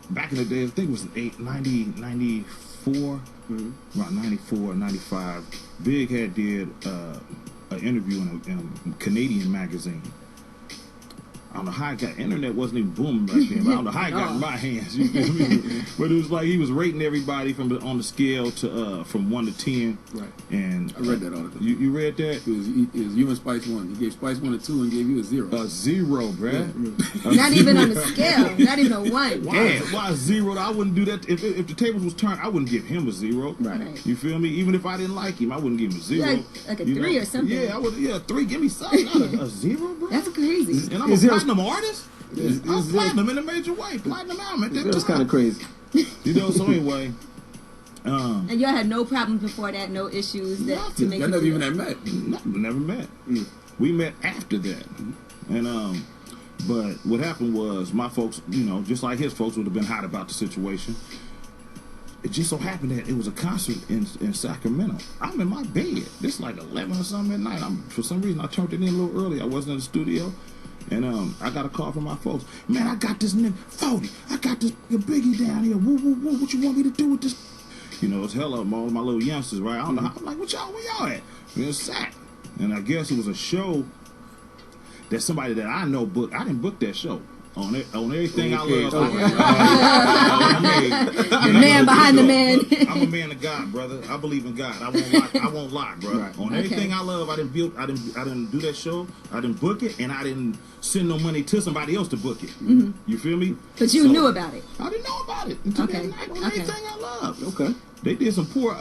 back in the day, I think it was 94, around 94, 95. Big had did an interview in a Canadian magazine. I don't know how I got, internet wasn't even booming back then, but I don't know how I got in my hands, you know what I mean? But it was like he was rating everybody on the scale to from 1 to 10. Right. And I read that article. You read that? It was you and Spice 1. He gave Spice 1 a 2 and gave you a 0. A 0, bruh. Yeah. Not even on the scale. Not even a 1. Why 0? I wouldn't do that. If the tables was turned, I wouldn't give him a 0. Right. You feel me? Even if I didn't like him, I wouldn't give him a 0. Like a 3 or something. Yeah, I would. Yeah, 3. Give me something. Not a 0, bro. That's crazy. And I'm a platinum artist. I'm platinum in a major way. Platinum album. That's kind of crazy. You know. So anyway. And y'all had no problems before that, no issues that to make. Y'all never even had met. Never met. We met after that, and but what happened was my folks, you know, just like his folks would have been hot about the situation. It just so happened that it was a concert in Sacramento. I'm in my bed. It's like 11 or something at night. For some reason I turned it in a little early. I wasn't in the studio. And I got a call from my folks. Man, I got this nigga 40. I got this Biggie down here. Woo, woo, woo. What you want me to do with this? You know, it's hella all my little youngsters, right? I don't know how. I'm like, where y'all at? It's Sac. And I guess it was a show that somebody that I know booked. I didn't book that show. On everything I love. The man behind the man. I'm a man of God, brother. I believe in God. I won't lie, bro. Right. On everything I love, I didn't do that show. I didn't book it, and I didn't send no money to somebody else to book it. You feel me? But you knew about it. I didn't know about it until that night. On everything I love. Okay. They did some poor.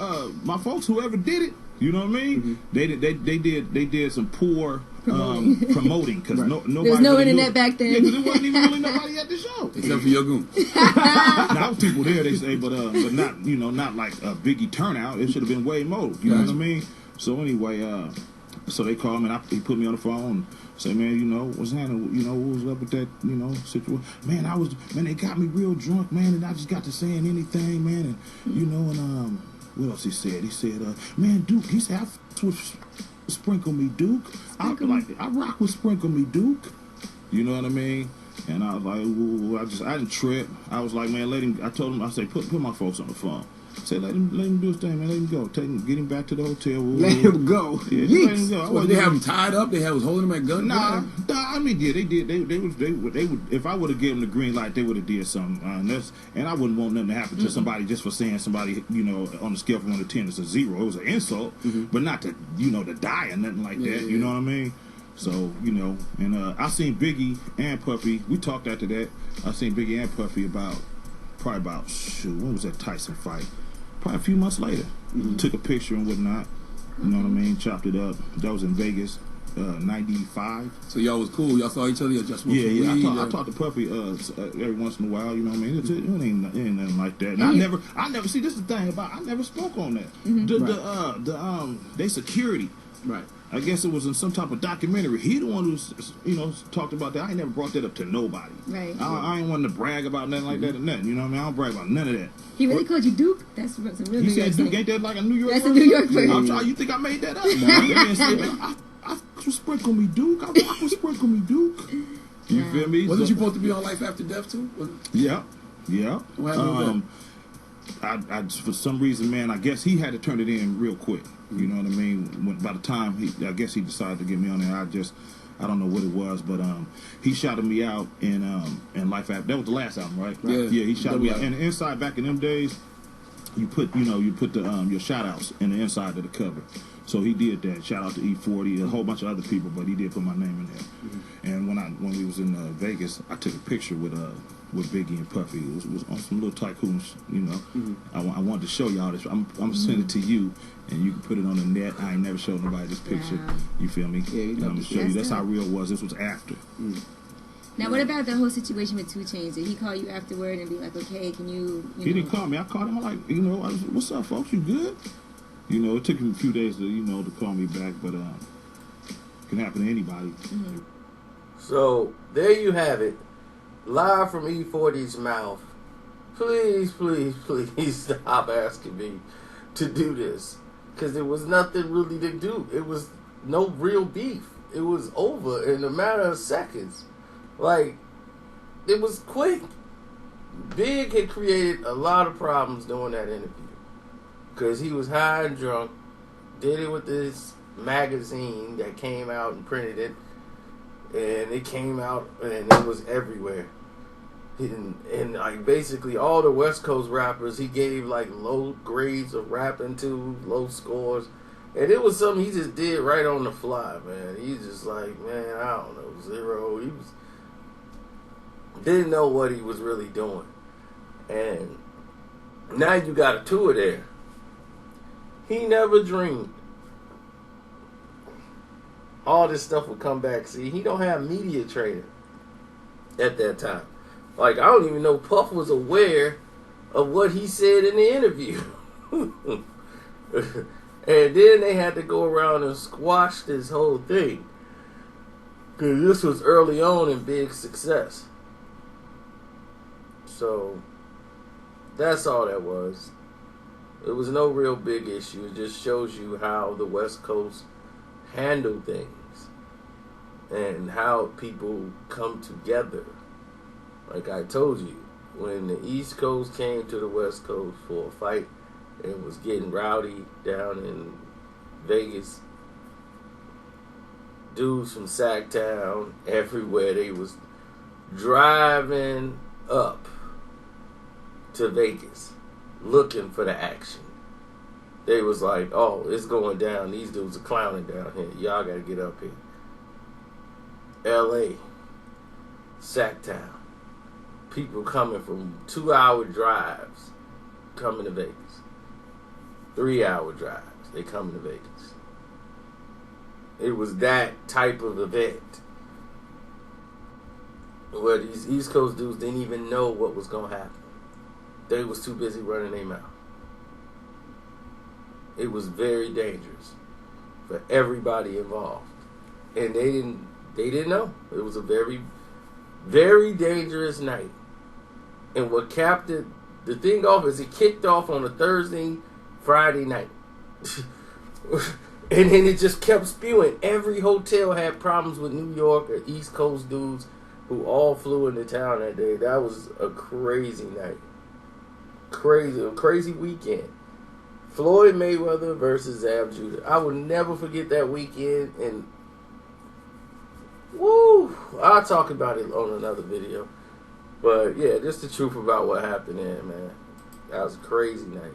My folks, whoever did it, you know what I mean? They did some poor promoting because nobody. There was no internet back then. Yeah, because there wasn't even really nobody at the show except for your goon. Now was people there, they say, but not not like a Biggie turnout. It should have been way more. You know what I mean? So anyway, so they called me and he put me on the phone. Say, man, you know, what's happening? You know, what was up with that, you know, situation? Man, they got me real drunk, man, and I just got to saying anything, man, and you know, and what else he said? He said, man, Duke. He said, I f with Sprinkle Me Duke. I rock with Sprinkle Me Duke. You know what I mean? And I was like, ooh, I didn't trip. I was like, man, let him. I told him, I said, put my folks on the phone. Say, let him do his thing, man. Let him go. Get him back to the hotel. Let him go. Yeah, let him go. Well, they have him tied up. They was holding him at gun. Nah. I mean, yeah, they did. They would. If I would have given them the green light, they would have did something. And I wouldn't want nothing to happen to somebody just for saying somebody, you know, on the scale from 1 to 10, it's a 0. It was an insult, but not to, you know, to die or nothing like that. You know what I mean? So, you know, and I seen Biggie and Puffy. We talked after that. I seen Biggie and Puffy probably about when was that Tyson fight? Probably a few months later. Took a picture and whatnot. You know what I mean? Chopped it up. That was in Vegas, 95. So y'all was cool. Y'all saw each other. Y'all just smoked weed. I talked to Puffy every once in a while. You know what I mean? It ain't nothing like that. And I never see. This is the thing about I never spoke on that. They security. Right. I guess it was in some type of documentary. He the one who's, you know, talked about that. I ain't never brought that up to nobody. Right. I ain't wanting to brag about nothing like that or nothing. You know what I mean? I don't brag about none of that. He really called you Duke? That's some real He said Duke. Ain't that like a New York word? That's a New York word. I'm sorry, you think I made that up? I Sprinkle Me Duke. I rock with Sprinkle Me Duke. You feel me? Wasn't you supposed to be on Life After Death too? Yeah. What happened I for some reason, man, I guess he had to turn it in real quick. You know what I mean? By the time I guess he decided to get me on there, I don't know what it was, but he shouted me out in Life After. That was the last album, right? Yeah. He shouted me out. And inside, back in them days, you put the your shout outs in the inside of the cover. So he did that. Shout out to E40, a whole bunch of other people, but he did put my name in there. And when we was in Vegas, I took a picture with Biggie and Puffy. It was on some little tycoons, you know. I wanted to show y'all this. I'm gonna send it to you, and you can put it on the net. I ain't never showed nobody this picture. Wow. You feel me? Yeah, I'm gonna show you. That's how real it was. This was after. Now, what about the whole situation with 2 Chainz? Did he call you afterward and be like, okay, can you He didn't call me. I called him. I'm like, you know, what's up, folks? You good? You know, it took him a few days to call me back, but it can happen to anybody. So there you have it, live from E40's mouth. Please, please, please stop asking me to do this, because there was nothing really to do. It was no real beef. It was over in a matter of seconds. Like, it was quick. Big had created a lot of problems during that interview because he was high and drunk, did it with this magazine that came out and printed it, and it came out and it was everywhere. And like basically all the West Coast rappers, he gave like low grades of rapping to, low scores. And it was something he just did right on the fly, man. He's just like, man, I don't know, 0. He didn't know what he was really doing. And now you got a tour there. He never dreamed all this stuff would come back. See, he don't have media training at that time. Like, I don't even know Puff was aware of what he said in the interview. And then they had to go around and squash this whole thing. Because this was early on in Big's success. So, that's all that was. It was no real big issue. It just shows you how the West Coast handle things. And how people come together. Like I told you, when the East Coast came to the West Coast for a fight and was getting rowdy down in Vegas, dudes from Sacktown, everywhere, they was driving up to Vegas looking for the action. They was like, oh, it's going down. These dudes are clowning down here. Y'all got to get up here. L.A., Sacktown. People coming from 2-hour drives coming to Vegas. 3-hour drives, they coming to Vegas. It was that type of event where these East Coast dudes didn't even know what was going to happen. They was too busy running their mouth. It was very dangerous for everybody involved. And they didn't know. It was a very, very dangerous night. And what capped it, the thing off is it kicked off on a Thursday, Friday night. And then it just kept spewing. Every hotel had problems with New York or East Coast dudes who all flew into town that day. That was a crazy night. A crazy weekend. Floyd Mayweather versus Zab Judah. I will never forget that weekend. And woo, I'll talk about it on another video. But yeah, just the truth about what happened there, man. That was a crazy night.